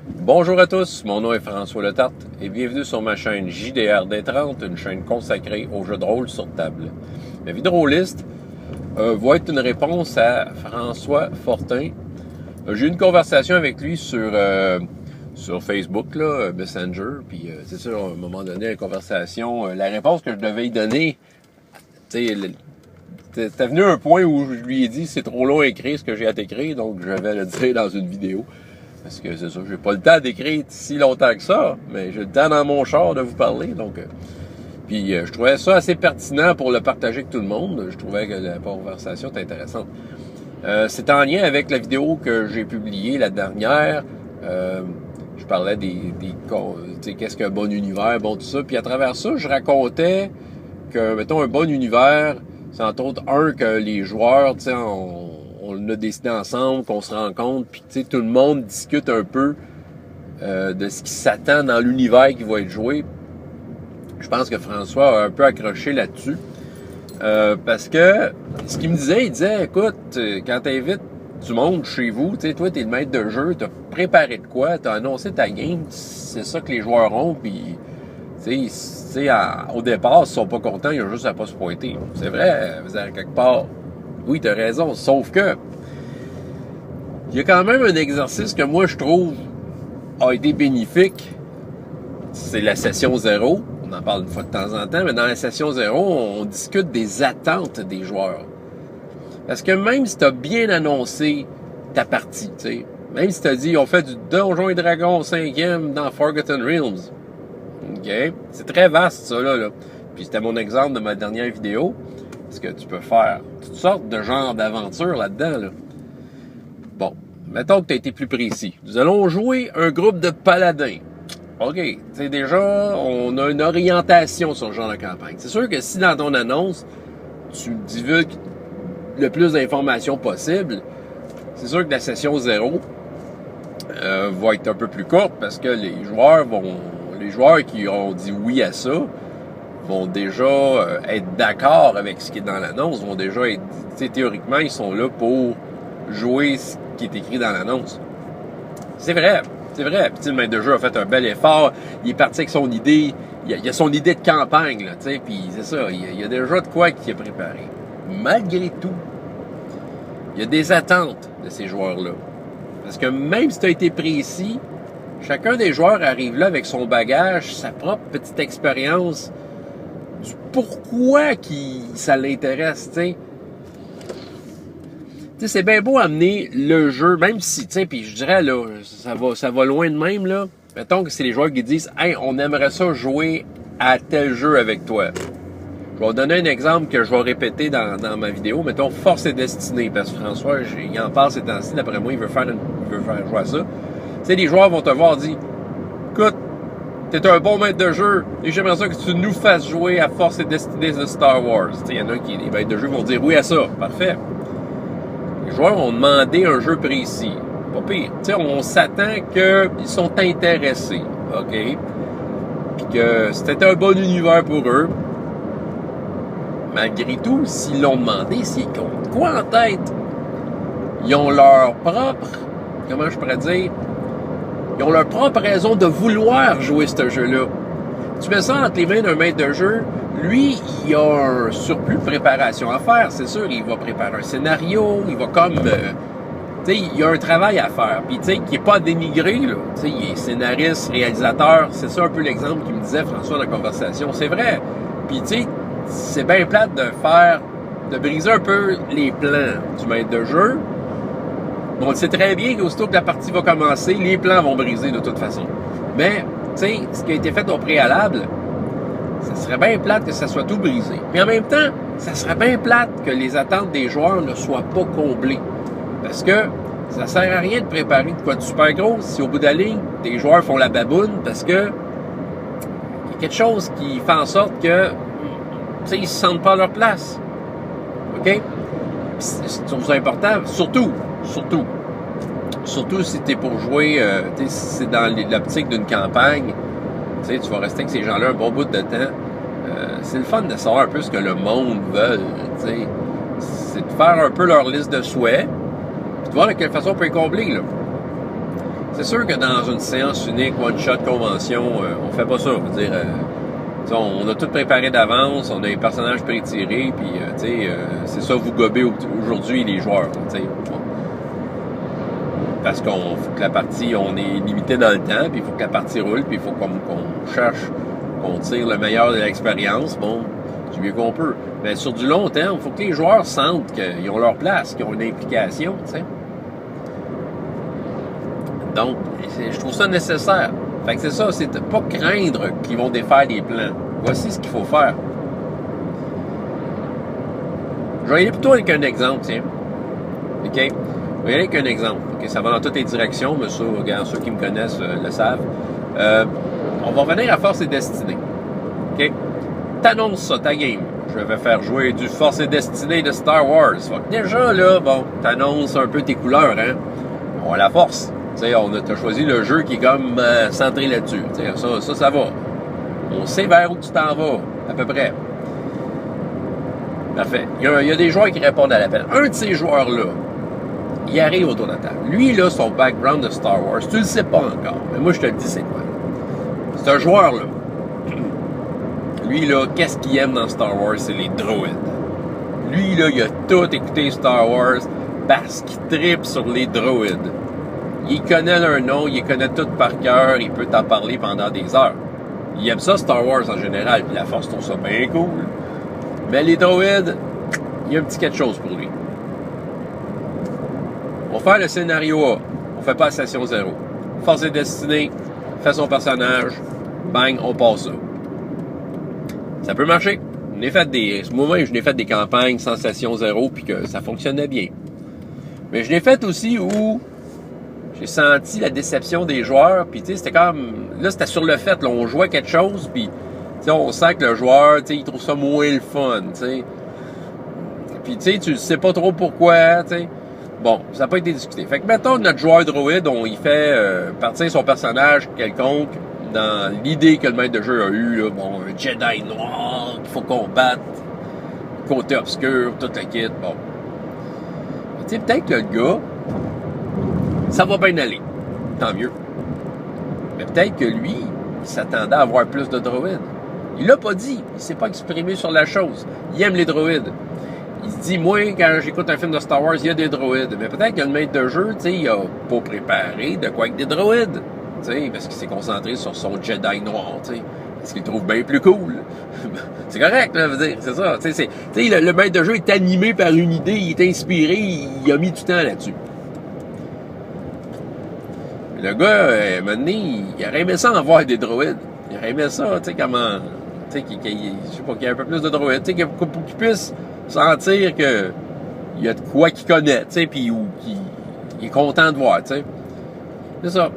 Bonjour à tous, mon nom est François Letarte et bienvenue sur ma chaîne JDR D30, une chaîne consacrée aux jeux de rôle sur table. La vie de rôliste va être une réponse à François Fortin. J'ai eu une conversation avec lui sur Facebook, là, Messenger, puis c'est sûr, à un moment donné, la conversation, la réponse que je devais y donner, c'était venu un point où je lui ai dit c'est trop long à écrire ce que j'ai à t'écrire, donc je vais le dire dans une vidéo. Parce que c'est sûr, j'ai pas le temps d'écrire si longtemps que ça, mais j'ai le temps dans mon char de vous parler. Donc, puis je trouvais ça assez pertinent pour le partager avec tout le monde. Je trouvais que la conversation était intéressante. C'est en lien avec la vidéo que j'ai publiée la dernière. Je parlais qu'est-ce qu'un bon univers, bon tout ça. Puis à travers ça, je racontais que, mettons, un bon univers, c'est entre autres que les joueurs, tu sais, on a décidé ensemble, qu'on se rencontre, puis tu sais, tout le monde discute un peu de ce qui s'attend dans l'univers qui va être joué. Je pense que François a un peu accroché là-dessus. Parce que ce qu'il me disait, il disait, écoute, quand t'invites du monde chez vous, tu sais, toi, t'es le maître de jeu, t'as préparé de quoi, t'as annoncé ta game, c'est ça que les joueurs ont, puis tu sais, au départ, s'ils sont pas contents, ils ont juste à pas se pointer. C'est vrai, quelque part, oui, t'as raison, sauf que il y a quand même un exercice que moi, je trouve a été bénéfique. C'est la session 0. On en parle une fois de temps en temps, mais dans la session 0, on discute des attentes des joueurs. Parce que même si tu as bien annoncé ta partie, tu sais, même si tu as dit on fait du Donjons et Dragons 5e dans Forgotten Realms, OK? C'est très vaste, ça, là. Puis c'était mon exemple de ma dernière vidéo. Parce que tu peux faire toutes sortes de genres d'aventures là-dedans, là. Bon, mettons que tu as été plus précis. Nous allons jouer un groupe de paladins. OK, tu sais, déjà, on a une orientation sur le genre de campagne. C'est sûr que si dans ton annonce, tu divulgues le plus d'informations possible, c'est sûr que la session 0 va être un peu plus courte parce que les joueurs qui ont dit oui à ça vont déjà être d'accord avec ce qui est dans l'annonce, vont déjà être, tu sais, théoriquement, ils sont là pour jouer ce qui est écrit dans l'annonce. C'est vrai. Puis le maître de jeu a fait un bel effort, il est parti avec son idée, il a son idée de campagne, là, tu sais, puis c'est ça, il y a déjà de quoi qu'il a préparé. Malgré tout, il y a des attentes de ces joueurs-là. Parce que même si tu as été précis, chacun des joueurs arrive là avec son bagage, sa propre petite expérience, du pourquoi ça l'intéresse, tu sais. Tu sais, c'est bien beau amener le jeu, même si, tu sais, puis je dirais, là, ça va loin de même, là. Mettons que c'est les joueurs qui disent « Hey, on aimerait ça jouer à tel jeu avec toi. » Je vais vous donner un exemple que je vais répéter dans ma vidéo. Mettons, Force et Destinée, parce que François, il en parle ces temps-ci, d'après moi, il veut faire jouer à ça. Tu sais, les joueurs vont te voir dire « Écoute, t'es un bon maître de jeu, et j'aimerais ça que tu nous fasses jouer à Force et Destinée de Star Wars. » Tu sais, il y en a qui, les maîtres de jeu, vont dire « Oui à ça. » Parfait. Les joueurs ont demandé un jeu précis. Pas pire. T'sais, on s'attend qu'ils sont intéressés. OK? Puis que c'était un bon univers pour eux. Malgré tout, s'ils l'ont demandé, s'ils comptent quoi en tête? Ils ont leur propre... Comment je pourrais dire? Ils ont leur propre raison de vouloir jouer ce jeu-là. Tu mets ça entre les mains d'un maître de jeu, lui, il a un surplus de préparation à faire, c'est sûr. Il va préparer un scénario, il va comme... tu sais, il y a un travail à faire. Puis, tu sais, qui n'est pas dénigré, là. Tu sais, il est scénariste, réalisateur. C'est ça un peu l'exemple qu'il me disait, François, dans la conversation. C'est vrai. Puis, tu sais, c'est bien plate de briser un peu les plans du maître de jeu. Bon, on le sait très bien qu'aussitôt que la partie va commencer, les plans vont briser de toute façon. Mais, tu sais, ce qui a été fait au préalable, ça serait bien plate que ça soit tout brisé. Mais en même temps, ça serait bien plate que les attentes des joueurs ne soient pas comblées. Parce que ça sert à rien de préparer de quoi de super gros si au bout de la ligne, tes joueurs font la baboune parce que il y a quelque chose qui fait en sorte que, tu sais, ils se sentent pas à leur place. OK? C'est important, surtout si t'es pour jouer, si c'est dans l'optique d'une campagne, tu sais, tu vas rester avec ces gens-là un bon bout de temps. C'est le fun de savoir un peu ce que le monde veut, tu sais. C'est de faire un peu leur liste de souhaits, puis de voir de quelle façon on peut les combler, là. c'est sûr que dans une séance unique, one-shot convention, on fait pas ça. Je veux dire, on a tout préparé d'avance, on a les personnages pré-tirés, puis c'est ça vous gobez aujourd'hui les joueurs. Bon. Parce qu'on faut que la partie, on est limité dans le temps, puis il faut que la partie roule, puis il faut qu'on cherche, qu'on tire le meilleur de l'expérience. Bon, du mieux qu'on peut. Mais sur du long terme, il faut que les joueurs sentent qu'ils ont leur place, qu'ils ont une implication, tu sais. Donc, je trouve ça nécessaire. Fait que c'est ça, c'est pas craindre qu'ils vont défaire les plans. Voici ce qu'il faut faire. Je vais y aller plutôt avec un exemple, tiens. OK? Je vais y aller avec un exemple. OK? Ça va dans toutes les directions, mais ça, regarde, ceux qui me connaissent le savent. On va revenir à Force et Destinée. OK? T'annonces ça, ta game. Je vais faire jouer du Force et Destinée de Star Wars. Fait que déjà, là, bon, t'annonces un peu tes couleurs, hein? On a la force. Tu sais, t'as choisi le jeu qui est comme centré là-dessus. Ça va. On sait vers où tu t'en vas, à peu près. Parfait. Il y a des joueurs qui répondent à l'appel. Un de ces joueurs-là, il arrive autour de la table. Lui, là, son background de Star Wars, tu le sais pas encore. Mais moi, je te le dis, c'est quoi. C'est un joueur-là. Lui, là, qu'est-ce qu'il aime dans Star Wars? C'est les droïdes. Lui, là, il a tout écouté Star Wars parce qu'il tripe sur les droïdes. Il connaît leur nom, il les connaît tout par cœur, il peut t'en parler pendant des heures. Il aime ça, Star Wars en général, puis la Force trouve ça bien cool. Mais les droïdes, il y a un petit quelque chose pour lui. On va faire le scénario A. On fait pas la Station 0. Force et Destinée, fait son personnage, bang, on passe ça. Ça peut marcher. Moi-même, je n'ai fait des campagnes sans Station 0, puis que ça fonctionnait bien. Mais je l'ai fait aussi où j'ai senti la déception des joueurs, puis tu sais, c'était comme... Là, c'était sur le fait, là, on jouait quelque chose, puis tu sais, on sent que le joueur, tu sais, il trouve ça moins le fun, tu sais. Puis tu sais, tu sais pas trop pourquoi, tu sais. Bon, ça n'a pas été discuté. Fait que, mettons, notre joueur droïde, il fait partir son personnage quelconque dans l'idée que le maître de jeu a eu, là, bon, un Jedi noir qu'il faut combattre, côté obscur, toute la kit, bon. Tu sais, peut-être que le gars, ça va bien aller. Tant mieux. Mais peut-être que lui, il s'attendait à avoir plus de droïdes. Il l'a pas dit. Il s'est pas exprimé sur la chose. Il aime les droïdes. Il se dit, moi, quand j'écoute un film de Star Wars, il y a des droïdes. Mais peut-être que le maître de jeu, tu sais, il a pas préparé de quoi avec des droïdes. Tu sais, parce qu'il s'est concentré sur son Jedi noir, tu sais. Parce qu'il le trouve bien plus cool. C'est correct, là, je veux dire, c'est ça. Tu sais, le maître de jeu est animé par une idée, il est inspiré, il a mis du temps là-dessus. Le gars, un moment donné, il aurait aimé ça en voir des droïdes. Il aurait aimé ça, tu sais, comment... Tu sais, je sais pas, qu'il y ait un peu plus de droïdes. Tu sais, pour qu'il puisse sentir que il y a de quoi qu'il connaît, tu sais, puis ou qu'il est content de voir, tu sais. C'est ça.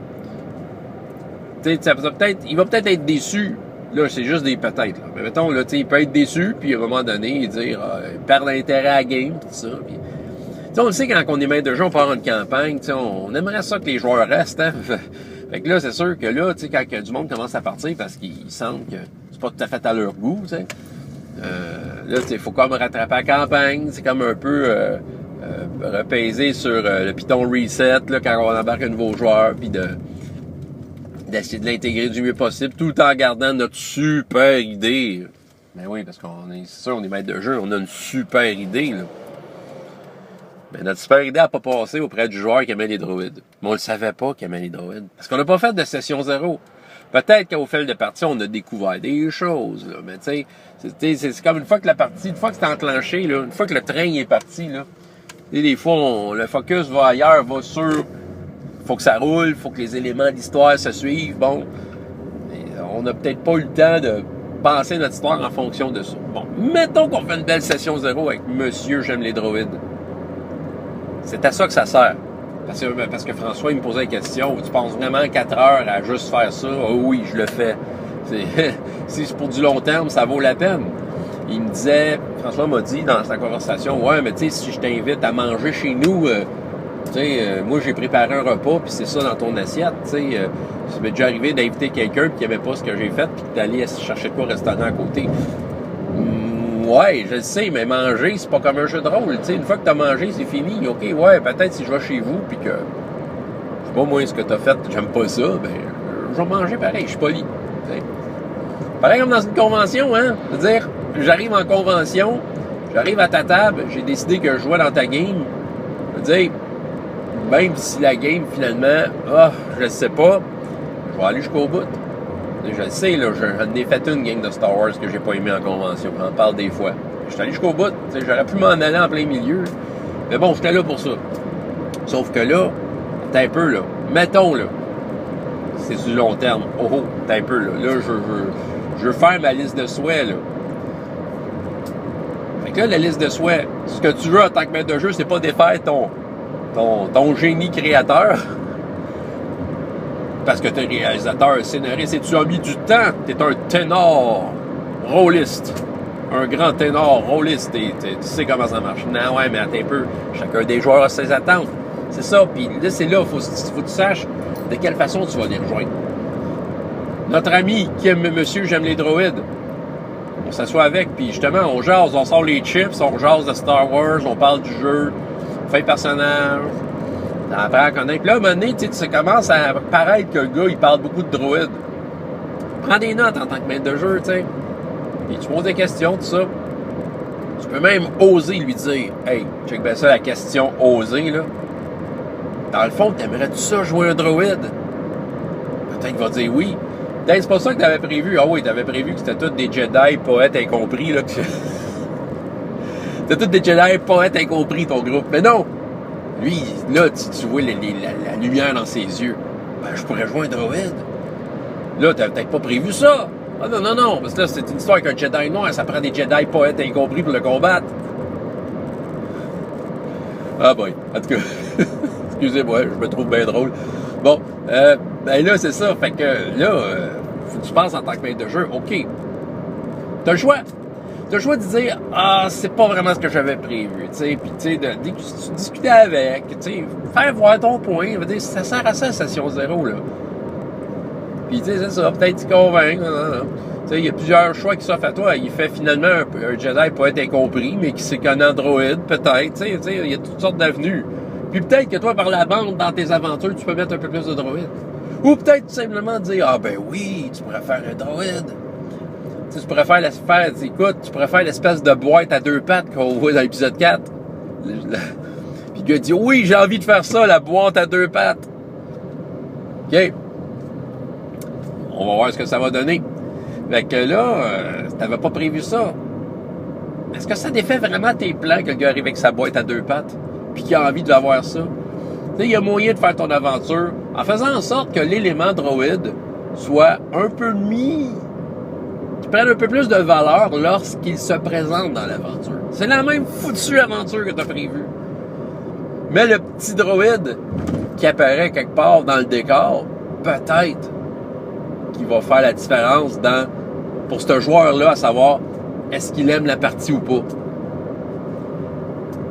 Tu sais, il va peut-être être déçu. Là, c'est juste des peut-être. Mais mettons, là, tu sais, il peut être déçu, puis à un moment donné, il dire, il perd l'intérêt à la game, tout ça. Puis, on le sait, quand on est maître de jeu, on part en campagne, on aimerait ça que les joueurs restent, hein. Fait que là, c'est sûr que là, tu sais, quand du monde commence à partir parce qu'ils sentent que c'est pas tout à fait à leur goût, tu sais, là, il faut comme rattraper la campagne, c'est comme un peu repaiser sur le piton reset, là, quand on embarque un nouveau joueur, puis d'essayer de l'intégrer du mieux possible, tout en gardant notre super idée. Ben oui, parce qu'on est, c'est sûr, on est maître de jeu, on a une super idée, là. Mais notre super idée n'a pas passé auprès du joueur qui aimait les droïdes. Mais on le savait pas qu'il aimait les droïdes. Parce qu'on n'a pas fait de session 0. Peut-être qu'au fil de partie, on a découvert des choses, là. Mais tu sais, c'est comme une fois que c'est enclenché, là, une fois que le train est parti, là, des fois, le focus va ailleurs, va sur... Faut que ça roule, faut que les éléments d'histoire se suivent. Bon, on n'a peut-être pas eu le temps de penser notre histoire en fonction de ça. Bon, mettons qu'on fait une belle session 0 avec Monsieur J'aime les droïdes. C'est à ça que ça sert. Parce que François, il me posait la question, tu penses vraiment 4 heures à juste faire ça? Ah oui, je le fais. Si c'est pour du long terme, ça vaut la peine. Il me disait, François m'a dit dans sa conversation, ouais, mais tu sais, si je t'invite à manger chez nous, moi j'ai préparé un repas, puis c'est ça dans ton assiette, tu sais. Ça m'est déjà arrivé d'inviter quelqu'un qui n'aimait pas ce que j'ai fait, puis d'aller chercher de quoi au restaurant à côté. Ouais, je le sais, mais manger, c'est pas comme un jeu de rôle. T'sais, une fois que t'as mangé, c'est fini. OK, ouais, peut-être si je vais chez vous puis que je moi, ce que t'as fait, j'aime pas ça, ben, je vais manger pareil, je suis poli. T'sais. Pareil comme dans une convention, hein. C'est-à-dire, j'arrive en convention, j'arrive à ta table, j'ai décidé que je jouais dans ta game. Je veux dire, même si la game, finalement, je sais pas, je vais aller jusqu'au bout. Je le sais, là, j'en ai fait une game de Star Wars que j'ai pas aimé en convention. J'en parle des fois. Je suis allé jusqu'au bout. J'aurais pu m'en aller en plein milieu. Mais bon, j'étais là pour ça. Sauf que là, t'as un peu, là. Mettons, là. C'est du long terme. T'as un peu, là. Là, je veux faire ma liste de souhaits, là. Fait que là, la liste de souhaits, ce que tu veux en tant que maître de jeu, c'est pas défaire ton génie créateur. Parce que t'es réalisateur, scénariste, et tu as mis du temps. T'es un ténor rôliste. Un grand ténor rôliste. Tu sais comment ça marche. Non, ouais, mais attends un peu. Chacun des joueurs a ses attentes. C'est ça. Puis là, c'est là. Faut que tu saches de quelle façon tu vas les rejoindre. Notre ami qui aime Monsieur J'aime les droïdes. On s'assoit avec, puis justement, on jase. On sort les chips, on jase de Star Wars, on parle du jeu, on fait le personnage. T'apprends à connaître. Puis là, à un moment donné, tu commences à paraître que le gars, il parle beaucoup de droïdes. Prends des notes en tant que maître de jeu, tu sais. Puis tu poses des questions, tout ça. Tu peux même oser lui dire, hey, check bien ça, la question osée, là. Dans le fond, t'aimerais-tu ça jouer un droïde? Peut-être qu'il va dire oui. Peut-être c'est pas ça que t'avais prévu. Ah oui, t'avais prévu que c'était tous des Jedi poètes incompris, là. C'était tous des Jedi poètes incompris, ton groupe. Mais non! Lui, là, tu vois la lumière dans ses yeux. Ben, je pourrais jouer un droïde. Là, t'avais peut-être pas prévu ça. Ah non, parce que là, c'est une histoire avec un Jedi noir, ça prend des Jedi poètes incompris pour le combattre. Ah boy, en tout cas, excusez-moi, je me trouve bien drôle. Bon, ben là, c'est ça, fait que là, faut que tu penses en tant que maître de jeu, OK. T'as le choix. T'as le choix de dire, c'est pas vraiment ce que j'avais prévu, tu sais, puis tu sais, dès que tu discutais avec, tu sais, faire voir ton point, ça sert à ça, Session 0, là. Puis, tu sais, c'est ça, peut-être t'y convaincre. Tu sais, il y a plusieurs choix qui s'offrent à toi. Il fait finalement un Jedi pas être incompris, mais qui s'est qu'un androïde, peut-être. Tu sais, il y a toutes sortes d'avenues. Puis peut-être que toi, par la bande, dans tes aventures, tu peux mettre un peu plus de droïdes. Ou peut-être tout simplement dire, ben oui, tu pourrais faire un droïde. Tu sais, tu pourrais écoute, tu pourrais faire l'espèce de boîte à deux pattes qu'on voit dans l'épisode 4. Puis le gars dit, oui, j'ai envie de faire ça, la boîte à deux pattes. OK. On va voir ce que ça va donner. Fait que là, t'avais pas prévu ça. Est-ce que ça défait vraiment tes plans que le gars arrive avec sa boîte à deux pattes puis qu'il a envie de l'avoir ça? Tu sais, il y a moyen de faire ton aventure en faisant en sorte que l'élément droïde soit un peu mis, qu'il prenne un peu plus de valeur lorsqu'il se présente dans l'aventure. C'est la même foutue aventure que t'as prévue. Mais le petit droïde qui apparaît quelque part dans le décor, peut-être qui va faire la différence pour ce joueur-là, à savoir, est-ce qu'il aime la partie ou pas.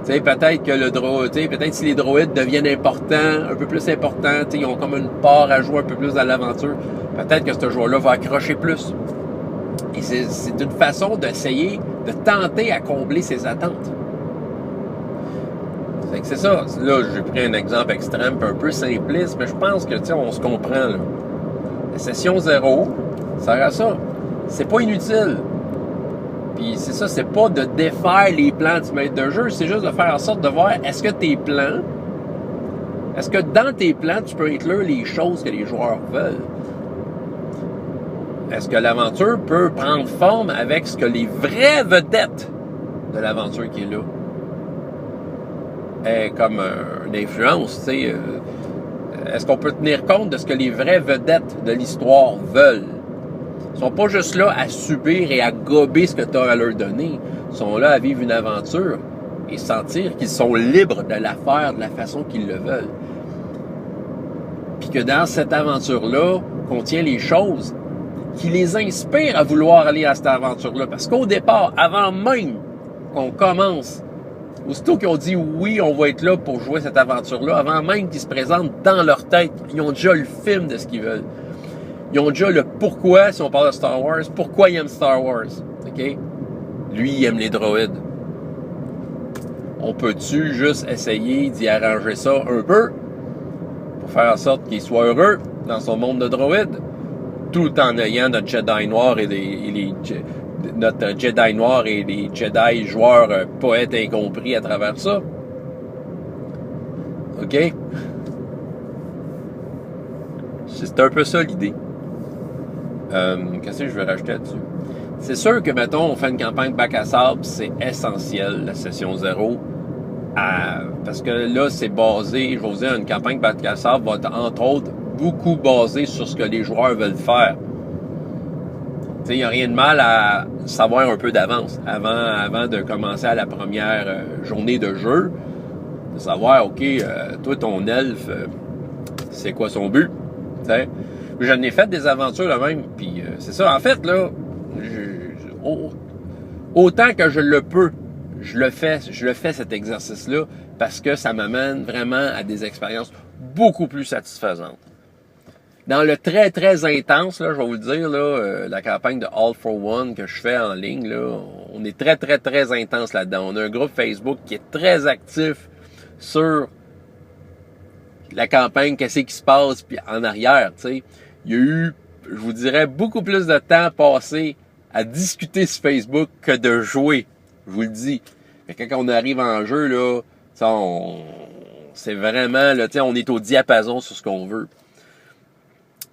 Tu sais, peut-être que peut-être si les droïdes deviennent importants, un peu plus importants, ils ont comme une part à jouer un peu plus dans l'aventure, peut-être que ce joueur-là va accrocher plus. Et c'est une façon d'essayer, de tenter à combler ses attentes. Fait que c'est ça. Là, j'ai pris un exemple extrême, un peu simpliste, mais je pense que, on se comprend, là. La session 0, ça sert à ça. C'est pas inutile. Puis c'est ça, c'est pas de défaire les plans du maître de jeu, c'est juste de faire en sorte de voir est-ce que tes plans, est-ce que dans tes plans, tu peux inclure les choses que les joueurs veulent? Est-ce que l'aventure peut prendre forme avec ce que les vraies vedettes de l'aventure qui est là? Comme une influence, tu sais. Est-ce qu'on peut tenir compte de ce que les vraies vedettes de l'histoire veulent? Ils sont pas juste là à subir et à gober ce que tu as à leur donner. Ils sont là à vivre une aventure et sentir qu'ils sont libres de la faire de la façon qu'ils le veulent. Puis que dans cette aventure-là, contient les choses qui les inspirent à vouloir aller à cette aventure-là. Parce qu'au départ, avant même qu'on commence, aussitôt qu'ils ont dit oui, on va être là pour jouer cette aventure-là, avant même qu'ils se présentent dans leur tête, ils ont déjà le film de ce qu'ils veulent. Ils ont déjà le pourquoi, si on parle de Star Wars, pourquoi ils aiment Star Wars. OK? Lui, il aime les droïdes. On peut-tu juste essayer d'y arranger ça un peu pour faire en sorte qu'il soit heureux dans son monde de droïdes, tout en ayant notre Jedi noir et notre Jedi noir et les Jedi joueurs poètes incompris à travers ça. OK? C'est un peu ça l'idée. Qu'est-ce que je vais rajouter là-dessus? C'est sûr que, mettons, on fait une campagne bac à sable, c'est essentiel, la session 0. Parce que là, c'est basé, je vais vous dire, une campagne bac à sable va être, entre autres, beaucoup basée sur ce que les joueurs veulent faire. Tu sais, il n'y a rien de mal à savoir un peu d'avance, avant de commencer à la première journée de jeu, de savoir, OK, toi, ton elfe, c'est quoi son but? T'sais? J'en ai fait des aventures là même, puis c'est ça. En fait, là, autant que je le peux, je le fais cet exercice-là, parce que ça m'amène vraiment à des expériences beaucoup plus satisfaisantes. Dans le très, très intense, là, je vais vous le dire, là, la campagne de All for One que je fais en ligne, là, on est très, très, très intense là-dedans. On a un groupe Facebook qui est très actif sur la campagne, qu'est-ce qui se passe, puis en arrière, tu sais. Il y a eu, je vous dirais, beaucoup plus de temps passé à discuter sur Facebook que de jouer. Je vous le dis. Mais quand on arrive en jeu, là, c'est vraiment, là, tu sais, on est au diapason sur ce qu'on veut.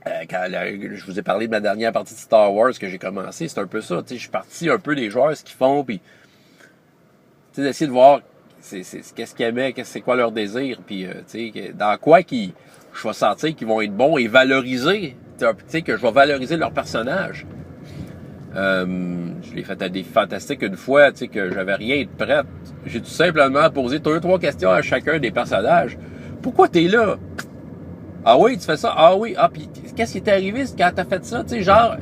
Je vous ai parlé de ma dernière partie de Star Wars que j'ai commencé, c'est un peu ça. Tu sais, je suis parti un peu des joueurs, ce qu'ils font, puis tu sais, d'essayer de voir qu'est-ce qu'ils aimaient, c'est quoi leur désir, puis tu sais, dans quoi je vais sentir qu'ils vont être bons et valoriser, tu sais, que je vais valoriser leur personnage. Je l'ai fait à des fantastiques une fois, tu sais, que j'avais rien de prêt. J'ai tout simplement posé 2-3 questions à chacun des personnages. Pourquoi t'es là? Ah oui, tu fais ça? Ah oui, ah puis qu'est-ce qui t'est arrivé quand t'as fait ça? Tu sais, genre,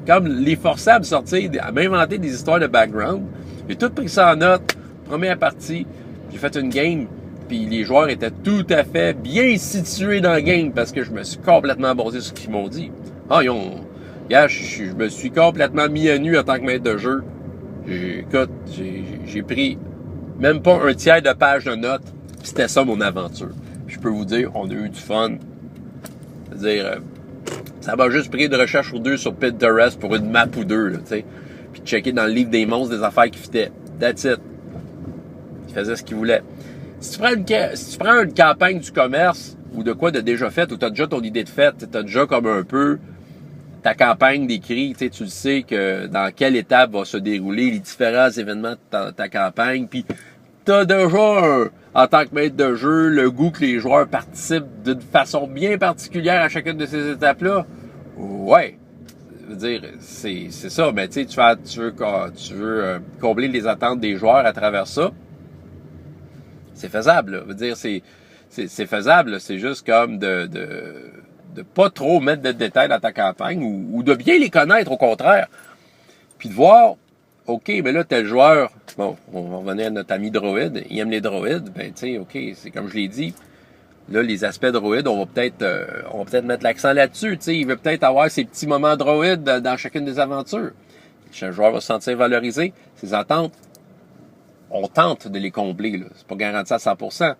comme les forcer à me sortir, à m'inventer des histoires de background. J'ai tout pris ça en note. Première partie, j'ai fait une game, puis les joueurs étaient tout à fait bien situés dans le game parce que je me suis complètement basé sur ce qu'ils m'ont dit. Ah, je me suis complètement mis à nu en tant que maître de jeu. Écoute, j'ai pris même pas un tiers de page de notes, puis c'était ça mon aventure. Je peux vous dire, on a eu du fun. C'est-à-dire, ça m'a juste pris de recherche ou deux sur Pinterest pour une map ou deux, là, tu sais. Puis checker dans le livre des monstres des affaires qui fitaient. That's it. Il faisait ce qu'il voulait. Si tu prends une campagne du commerce ou de quoi de déjà fait, ou tu as déjà ton idée de fête, tu as déjà comme un peu ta campagne décrite, tu le sais que dans quelle étape va se dérouler les différents événements de ta campagne, puis tu as déjà, en tant que maître de jeu, le goût que les joueurs participent d'une façon bien particulière à chacune de ces étapes-là. Ouais. Je veux dire, c'est ça, mais tu sais, tu veux combler les attentes des joueurs à travers ça. C'est faisable, là. Je veux dire, c'est faisable, c'est juste comme de pas trop mettre de détails dans ta campagne ou de bien les connaître, au contraire. Puis de voir, OK, mais là, tel joueur, bon, on va revenir à notre ami droïde, il aime les droïdes, ben, tu sais, OK, c'est comme je l'ai dit, là, les aspects droïdes, on va peut-être mettre l'accent là-dessus, tu sais, il veut peut-être avoir ses petits moments droïdes dans chacune des aventures. Chaque joueur va se sentir valorisé, ses attentes, on tente de les combler, là. C'est pas garanti à 100%,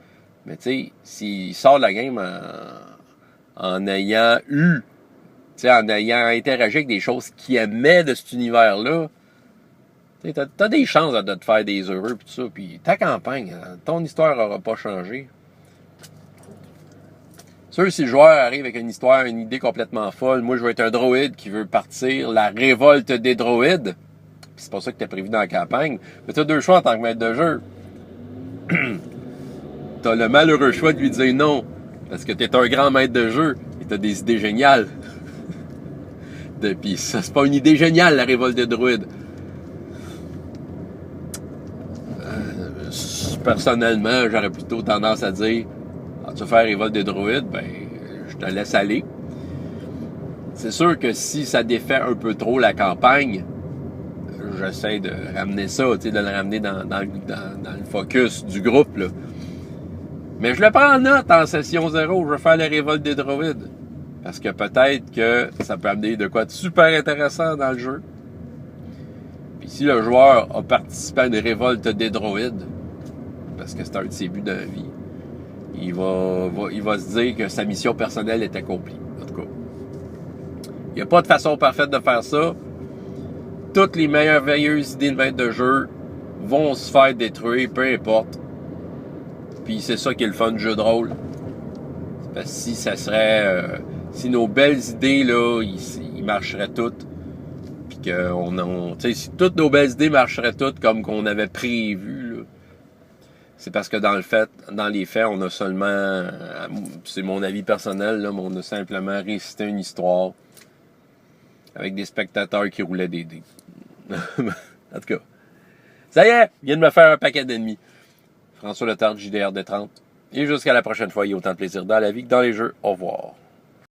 mais tu sais, s'il sort de la game en ayant eu, tu sais, en ayant interagi avec des choses qu'il aimait de cet univers-là, tu sais, t'as des chances de te faire des heureux pis tout ça, puis ta campagne, ton histoire aura pas changé. Sûr, si le joueur arrive avec une histoire, une idée complètement folle, moi je vais être un droïde qui veut partir la révolte des droïdes, pis c'est pas ça que t'as prévu dans la campagne, mais t'as deux choix en tant que maître de jeu. T'as le malheureux choix de lui dire non, parce que t'es un grand maître de jeu, et t'as des idées géniales. Pis ça, c'est pas une idée géniale, la révolte des droïdes. Personnellement, j'aurais plutôt tendance à dire, tu veux faire révolte des droïdes, ben, je te laisse aller. C'est sûr que si ça défait un peu trop la campagne, j'essaie de ramener ça, tu sais, de le ramener dans le focus du groupe, là. Mais je le prends en note en session 0, je veux faire la révolte des droïdes. Parce que peut-être que ça peut amener de quoi de super intéressant dans le jeu. Puis si le joueur a participé à une révolte des droïdes, parce que c'est un de ses buts dans la vie, il va se dire que sa mission personnelle est accomplie. En tout cas, il n'y a pas de façon parfaite de faire ça. Toutes les merveilleuses idées de maître de jeu vont se faire détruire, peu importe. Puis c'est ça qui est le fun du jeu de rôle. Parce que si ça serait... si nos belles idées, là, ils marcheraient toutes, puis que si toutes nos belles idées marcheraient toutes comme qu'on avait prévu, là, c'est parce que dans les faits, on a seulement... c'est mon avis personnel, là, mais on a simplement récité une histoire avec des spectateurs qui roulaient des dés. En tout cas, ça y est, il vient de me faire un paquet d'ennemis. François Letarte, JDR D30. Et jusqu'à la prochaine fois, il y a autant de plaisir dans la vie que dans les jeux. Au revoir.